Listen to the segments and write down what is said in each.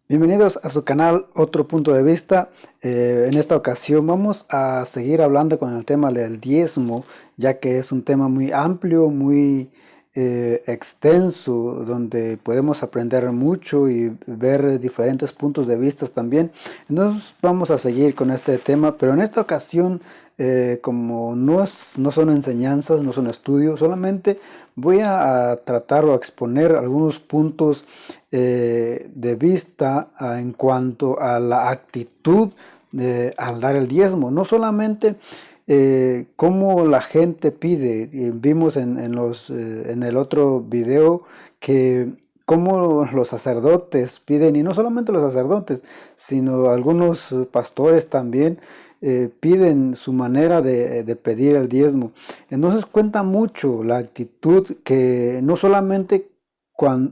Bienvenidos a su canal Otro Punto de Vista. En esta ocasión vamos a seguir hablando con el tema del diezmo, ya que es un tema muy amplio, muy extenso, donde podemos aprender mucho y ver diferentes puntos de vista también. Entonces vamos a seguir con este tema, pero en esta ocasión, como no son enseñanzas, no son estudios, solamente voy a tratar o a exponer algunos puntos de vista en cuanto a la actitud al dar el diezmo. No solamente cómo la gente pide. Vimos en el otro video que cómo los sacerdotes piden, y no solamente los sacerdotes, sino algunos pastores también piden su manera de pedir el diezmo. Entonces cuenta mucho la actitud, que no solamente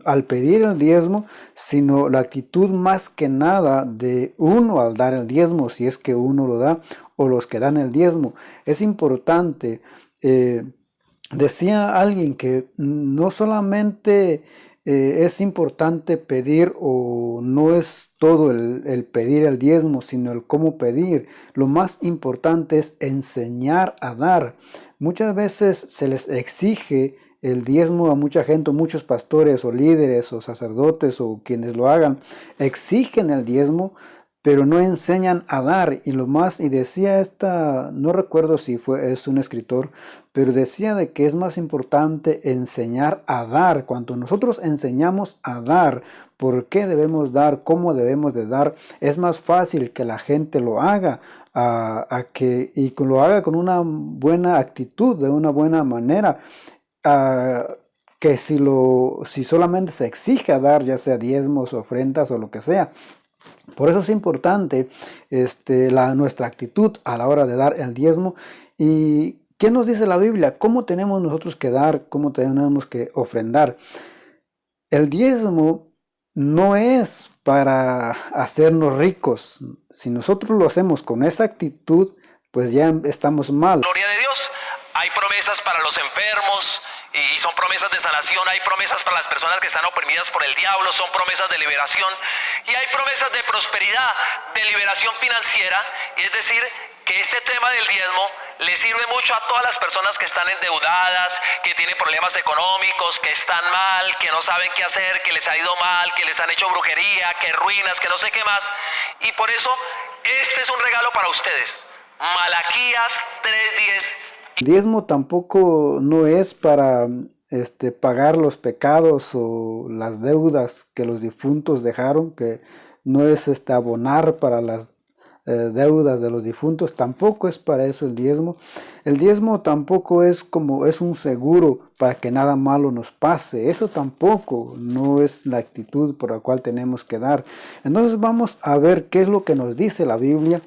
al pedir el diezmo, sino la actitud más que nada de uno al dar el diezmo, si es que uno lo da, o los que dan el diezmo. Es importante. Decía alguien que no solamente es importante pedir, o no es todo el pedir el diezmo, sino el cómo pedir. Lo más importante es enseñar a dar. Muchas veces se les exige el diezmo a mucha gente, muchos pastores o líderes o sacerdotes o quienes lo hagan, exigen el diezmo, pero no enseñan a dar. Y decía no recuerdo si es un escritor, pero decía de que es más importante enseñar a dar. Cuando nosotros enseñamos a dar, por qué debemos dar, cómo debemos de dar, es más fácil que la gente lo haga, y lo haga con una buena actitud, de una buena manera, que si solamente se exige a dar, ya sea diezmos, ofrendas o lo que sea. Por eso es importante nuestra actitud a la hora de dar el diezmo. ¿Y qué nos dice la Biblia? ¿Cómo tenemos nosotros que dar? ¿Cómo tenemos que ofrendar? El diezmo no es para hacernos ricos. Si nosotros lo hacemos con esa actitud, pues ya estamos mal. Gloria de Dios. Hay promesas para los enfermos y son promesas de sanación. Hay promesas para las personas que están oprimidas por el diablo. Son promesas de liberación. Y hay promesas de prosperidad, de liberación financiera. Es decir, que este tema del diezmo le sirve mucho a todas las personas que están endeudadas, que tienen problemas económicos, que están mal, que no saben qué hacer, que les ha ido mal, que les han hecho brujería, que ruinas, que no sé qué más. Y por eso este es un regalo para ustedes. Malaquías 3:10. El diezmo tampoco no es para pagar los pecados o las deudas que los difuntos dejaron, que no es abonar para las deudas de los difuntos. Tampoco es para eso el diezmo. El diezmo tampoco es un seguro para que nada malo nos pase. Eso tampoco no es la actitud por la cual tenemos que dar. Entonces vamos a ver qué es lo que nos dice la Biblia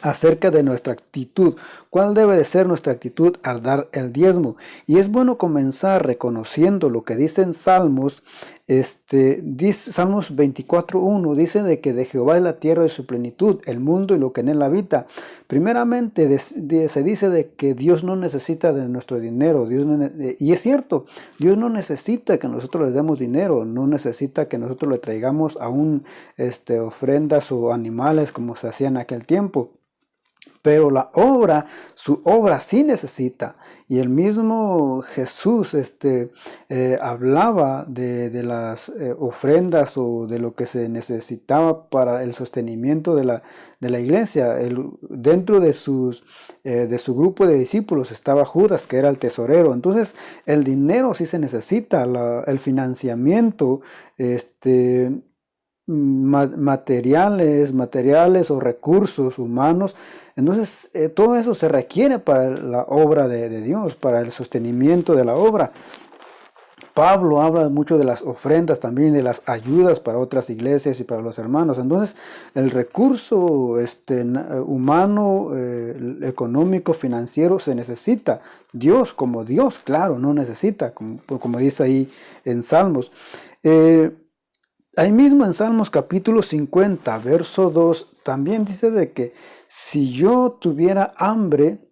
acerca de nuestra actitud. ¿Cuál debe de ser nuestra actitud al dar el diezmo? Y es bueno comenzar reconociendo lo que dice en Salmos. Dice Salmos 24:1, dice de que de Jehová es la tierra y su plenitud, el mundo y lo que en él habita. Primeramente se dice de que Dios no necesita de nuestro dinero. Y es cierto, Dios no necesita que nosotros le demos dinero, no necesita que nosotros le traigamos aún ofrendas o animales como se hacía en aquel tiempo. Pero su obra sí necesita. Y el mismo Jesús hablaba de las ofrendas, o de lo que se necesitaba para el sostenimiento de la iglesia. Dentro de su grupo de discípulos estaba Judas, que era el tesorero. Entonces el dinero sí se necesita, el financiamiento, materiales o recursos humanos. Entonces todo eso se requiere para la obra de Dios, para el sostenimiento de la obra. Pablo habla mucho de las ofrendas, también de las ayudas para otras iglesias y para los hermanos. Entonces el recurso humano, económico, financiero se necesita. Dios, como Dios, claro, no necesita, como dice ahí en Salmos. Ahí mismo en Salmos capítulo 50, verso 2, también dice de que si yo tuviera hambre,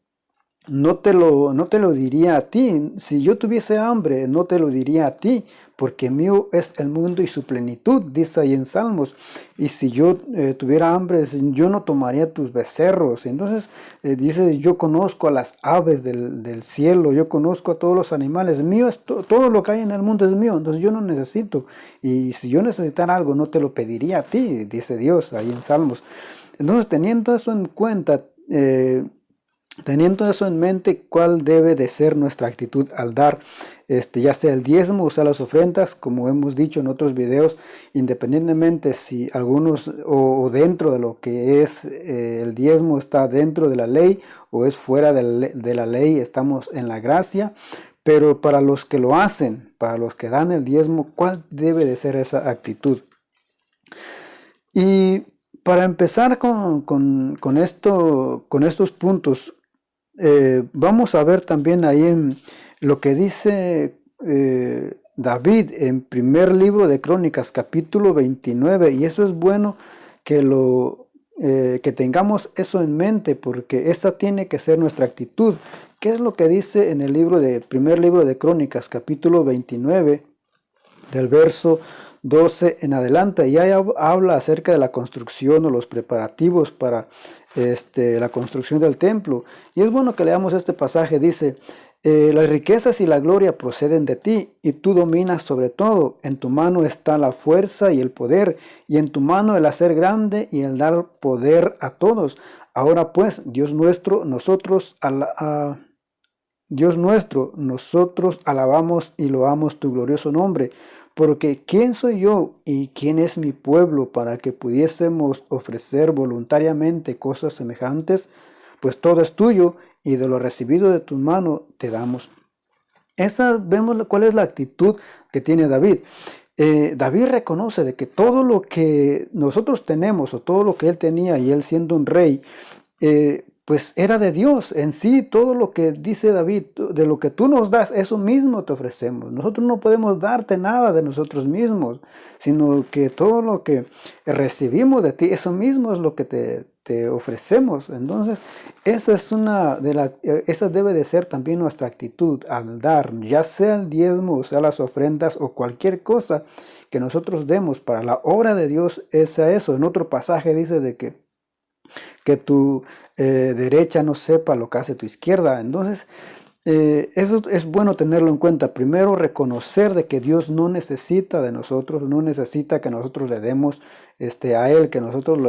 no te lo diría a ti. Si yo tuviese hambre, no te lo diría a ti, porque mío es el mundo y su plenitud, dice ahí en Salmos. Y si yo tuviera hambre, yo no tomaría tus becerros. Entonces dice, yo conozco a las aves del cielo, yo conozco a todos los animales. Mío es todo lo que hay en el mundo es mío, entonces yo no necesito. Y si yo necesitara algo, no te lo pediría a ti, dice Dios ahí en Salmos. Entonces, teniendo eso en cuenta, teniendo eso en mente, ¿cuál debe de ser nuestra actitud al dar? Ya sea el diezmo o sea las ofrendas, como hemos dicho en otros videos, independientemente si algunos o dentro de lo que es el diezmo está dentro de la ley o es fuera de la ley, estamos en la gracia. Pero para los que lo hacen, para los que dan el diezmo, ¿cuál debe de ser esa actitud? Y para empezar con estos puntos, vamos a ver también ahí en lo que dice David en primer libro de Crónicas, capítulo 29, y eso es bueno que tengamos eso en mente, porque esa tiene que ser nuestra actitud. ¿Qué es lo que dice en el primer libro de Crónicas, capítulo 29, del verso 12 en adelante? Y ahí habla acerca de la construcción o los preparativos para la construcción del templo. Y es bueno que leamos este pasaje. Dice, las riquezas y la gloria proceden de ti, y tú dominas sobre todo. En tu mano está la fuerza y el poder, y en tu mano el hacer grande y el dar poder a todos. Ahora pues, Dios nuestro, nosotros alabamos y loamos tu glorioso nombre, porque ¿quién soy yo y quién es mi pueblo para que pudiésemos ofrecer voluntariamente cosas semejantes? Pues todo es tuyo, y de lo recibido de tu mano te damos. Vemos cuál es la actitud que tiene David. David reconoce de que todo lo que nosotros tenemos, o todo lo que él tenía, y él siendo un rey, pues era de Dios. En sí, todo lo que dice David, de lo que tú nos das, eso mismo te ofrecemos. Nosotros no podemos darte nada de nosotros mismos, sino que todo lo que recibimos de ti, eso mismo es lo que te ofrecemos. Entonces, esa debe de ser también nuestra actitud al dar, ya sea el diezmo, o sea las ofrendas, o cualquier cosa que nosotros demos para la obra de Dios, es eso. En otro pasaje dice de que tu derecha no sepa lo que hace tu izquierda. Entonces, eso es bueno tenerlo en cuenta. Primero, reconocer de que Dios no necesita de nosotros, no necesita que nosotros le demos a Él, que nosotros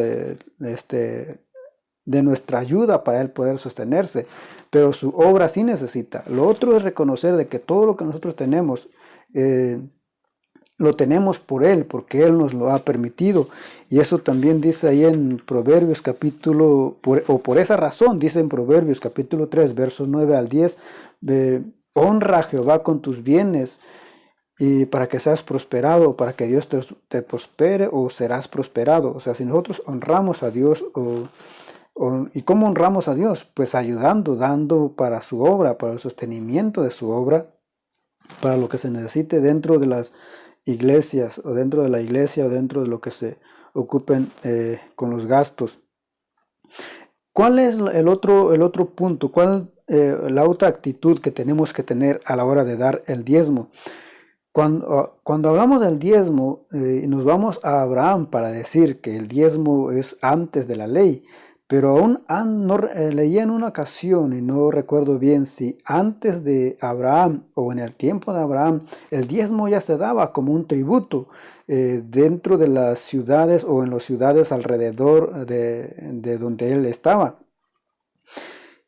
de nuestra ayuda para Él poder sostenerse, pero su obra sí necesita. Lo otro es reconocer de que todo lo que nosotros tenemos, lo tenemos por Él, porque Él nos lo ha permitido. Y eso también dice ahí en Proverbios por esa razón dice en Proverbios capítulo 3, versos 9 al 10, honra a Jehová con tus bienes, y para que seas prosperado, para que Dios te prospere, o serás prosperado. O sea, si nosotros honramos a Dios, ¿y cómo honramos a Dios? Pues ayudando, dando para su obra, para el sostenimiento de su obra, para lo que se necesite dentro de las iglesias, o dentro de la iglesia, o dentro de lo que se ocupen con los gastos. ¿Cuál es el otro punto? ¿Cuál la otra actitud que tenemos que tener a la hora de dar el diezmo? Cuando hablamos del diezmo, nos vamos a Abraham para decir que el diezmo es antes de la ley. Pero leí en una ocasión, y no recuerdo bien si antes de Abraham o en el tiempo de Abraham, el diezmo ya se daba como un tributo dentro de las ciudades, o en las ciudades alrededor de donde él estaba.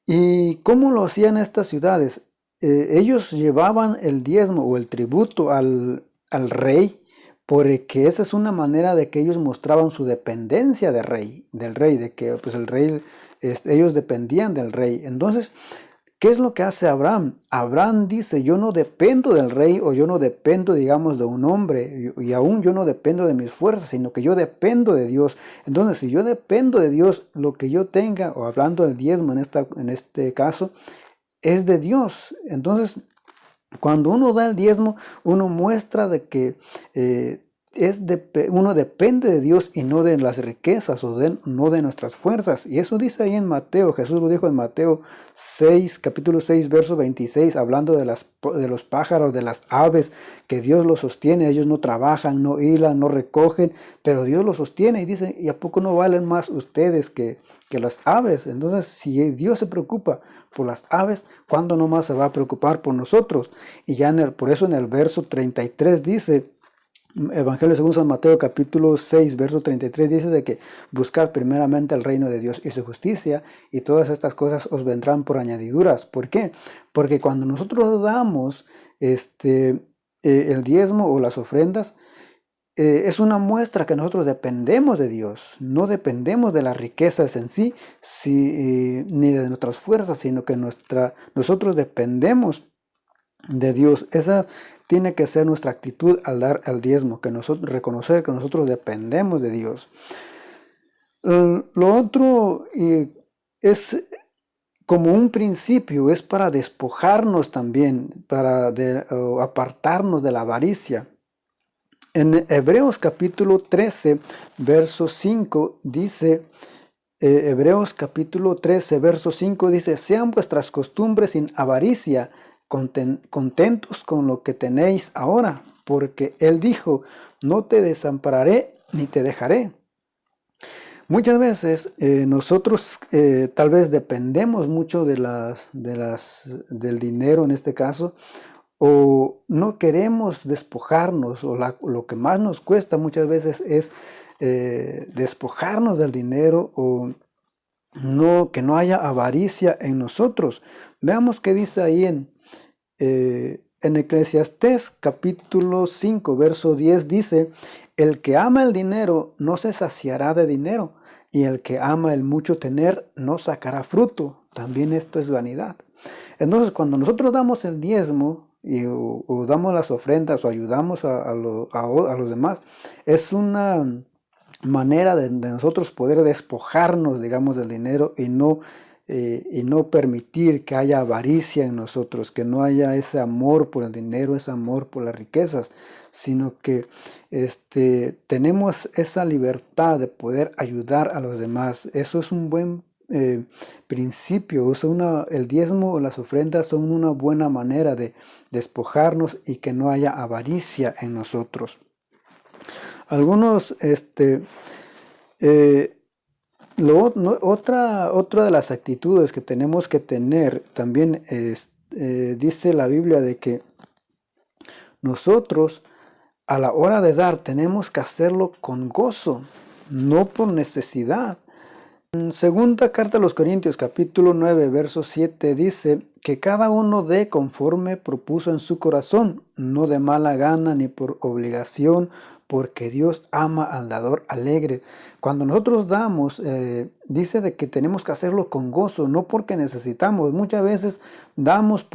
¿Y cómo lo hacían estas ciudades? Ellos llevaban el diezmo o el tributo al rey, porque esa es una manera de que ellos mostraban su dependencia del rey, de que pues el rey, ellos dependían del rey. Entonces, ¿qué es lo que hace Abraham? Abraham dice, yo no dependo del rey, o yo no dependo, digamos, de un hombre, y aún yo no dependo de mis fuerzas, sino que yo dependo de Dios. Entonces, si yo dependo de Dios, lo que yo tenga, o hablando del diezmo en este caso, es de Dios. Entonces, cuando uno da el diezmo, uno muestra de que uno depende de Dios y no de las riquezas no de nuestras fuerzas. Y eso dice ahí en Mateo, Jesús lo dijo en Mateo 6, capítulo 6, verso 26, hablando de los pájaros, de las aves, que Dios los sostiene. Ellos no trabajan, no hilan, no recogen, pero Dios los sostiene y dice, ¿y a poco no valen más ustedes que las aves? Entonces, si Dios se preocupa por las aves, ¿cuándo no más se va a preocupar por nosotros? Y ya por eso en el verso 33 dice, Evangelio según San Mateo capítulo 6 verso 33 dice de que buscad primeramente el reino de Dios y su justicia, y todas estas cosas os vendrán por añadiduras. ¿Por qué? Porque cuando nosotros damos el diezmo o las ofrendas, es una muestra que nosotros dependemos de Dios, no dependemos de las riquezas en sí, ni de nuestras fuerzas, sino que nosotros dependemos de Dios. Esa tiene que ser nuestra actitud al dar el diezmo, reconocer que nosotros dependemos de Dios. Lo otro es como un principio, es para despojarnos también, para apartarnos de la avaricia. En Hebreos capítulo 13, verso 5 dice, Hebreos capítulo 13, verso 5 dice, sean vuestras costumbres sin avaricia, contentos con lo que tenéis ahora, porque Él dijo, no te desampararé ni te dejaré. Muchas veces nosotros tal vez dependemos mucho del dinero en este caso, o no queremos despojarnos, o lo que más nos cuesta muchas veces es despojarnos del dinero, o que no haya avaricia en nosotros. Veamos qué dice ahí en Eclesiastés capítulo 5 verso 10 dice, el que ama el dinero no se saciará de dinero, y el que ama el mucho tener no sacará fruto. También esto es vanidad. Entonces, cuando nosotros damos el diezmo o damos las ofrendas o ayudamos a los demás, es una manera de nosotros poder despojarnos, digamos, del dinero y no permitir que haya avaricia en nosotros, que no haya ese amor por el dinero, ese amor por las riquezas, sino que tenemos esa libertad de poder ayudar a los demás. Eso es un buen principio. El diezmo o las ofrendas son una buena manera de despojarnos y que no haya avaricia en nosotros. Algunos otra de las actitudes que tenemos que tener también dice la Biblia de que nosotros a la hora de dar tenemos que hacerlo con gozo, no por necesidad. En segunda carta a los Corintios capítulo 9 verso 7 dice que cada uno dé conforme propuso en su corazón, no de mala gana ni por obligación, porque Dios ama al dador alegre. Cuando nosotros damos, dice de que tenemos que hacerlo con gozo, no porque necesitamos. Muchas veces damos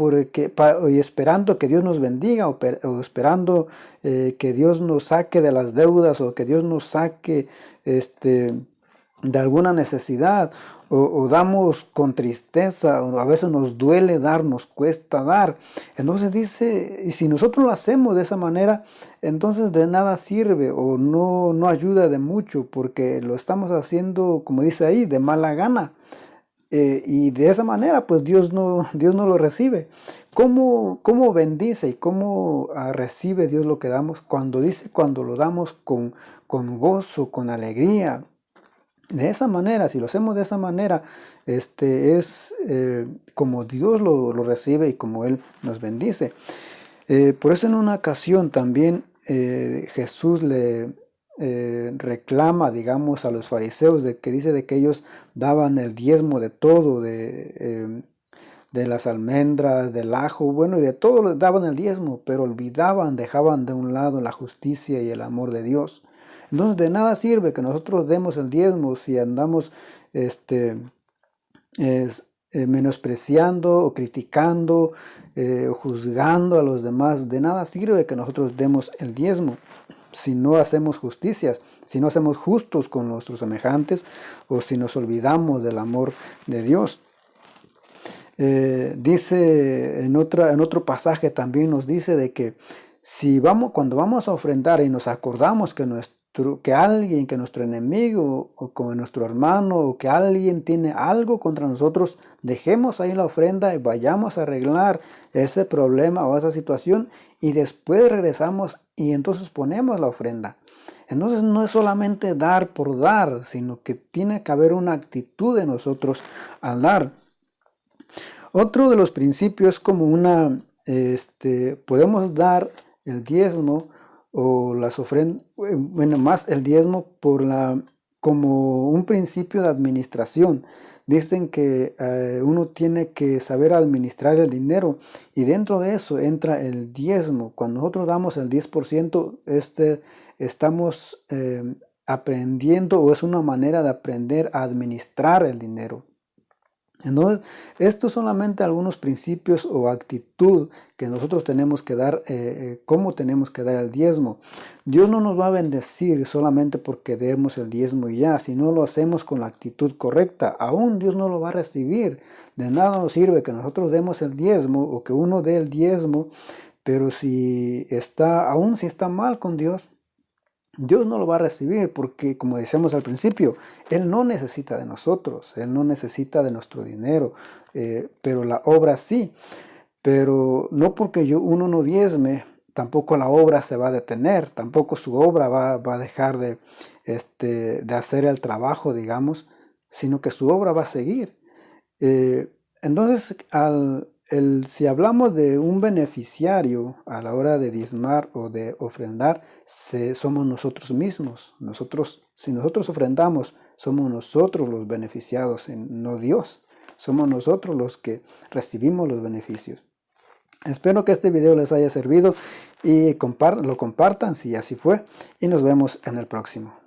y esperando que Dios nos bendiga, o esperando que Dios nos saque de las deudas, o que Dios nos saque de alguna necesidad, o damos con tristeza, o a veces nos duele dar, nos cuesta dar. Entonces dice, y si nosotros lo hacemos de esa manera, entonces de nada sirve, o no ayuda de mucho, porque lo estamos haciendo, como dice ahí, de mala gana. Y de esa manera, pues Dios no lo recibe. ¿Cómo bendice y cómo recibe Dios lo que damos? Cuando lo damos con gozo, con alegría. De esa manera, si lo hacemos de esa manera, es como Dios lo recibe y como Él nos bendice. Por eso en una ocasión también Jesús le reclama, digamos, a los fariseos dice de que ellos daban el diezmo de todo, de las almendras, del ajo, bueno, y de todo daban el diezmo, pero dejaban de un lado la justicia y el amor de Dios. Entonces de nada sirve que nosotros demos el diezmo si andamos menospreciando o criticando o juzgando a los demás. De nada sirve que nosotros demos el diezmo si no hacemos justicias, si no hacemos justos con nuestros semejantes, o si nos olvidamos del amor de Dios. Dice en otro pasaje también nos dice de que Cuando vamos a ofrendar y nos acordamos que alguien, que nuestro enemigo o con nuestro hermano o que alguien tiene algo contra nosotros, dejemos ahí la ofrenda y vayamos a arreglar ese problema o esa situación y después regresamos y entonces ponemos la ofrenda. Entonces no es solamente dar por dar, sino que tiene que haber una actitud de nosotros al dar. Otro de los principios es como podemos dar el diezmo o las ofrendas, bueno, más el diezmo como un principio de administración. Dicen que uno tiene que saber administrar el dinero y dentro de eso entra el diezmo. Cuando nosotros damos el 10%, estamos aprendiendo o es una manera de aprender a administrar el dinero. Entonces, estos son solamente algunos principios o actitud que nosotros tenemos que dar, cómo tenemos que dar el diezmo. Dios no nos va a bendecir solamente porque demos el diezmo y ya, si no lo hacemos con la actitud correcta, aún Dios no lo va a recibir. De nada nos sirve que nosotros demos el diezmo o que uno dé el diezmo, pero aún si está mal con Dios, Dios no lo va a recibir porque, como decíamos al principio, Él no necesita de nosotros, Él no necesita de nuestro dinero, pero la obra sí. Pero no porque uno no diezme, tampoco la obra se va a detener, tampoco su obra va a dejar de hacer el trabajo, digamos, sino que su obra va a seguir. Entonces, si hablamos de un beneficiario a la hora de diezmar o de ofrendar, somos nosotros mismos. Si nosotros ofrendamos, somos nosotros los beneficiados, no Dios. Somos nosotros los que recibimos los beneficios. Espero que este video les haya servido y lo compartan si así fue. Y nos vemos en el próximo.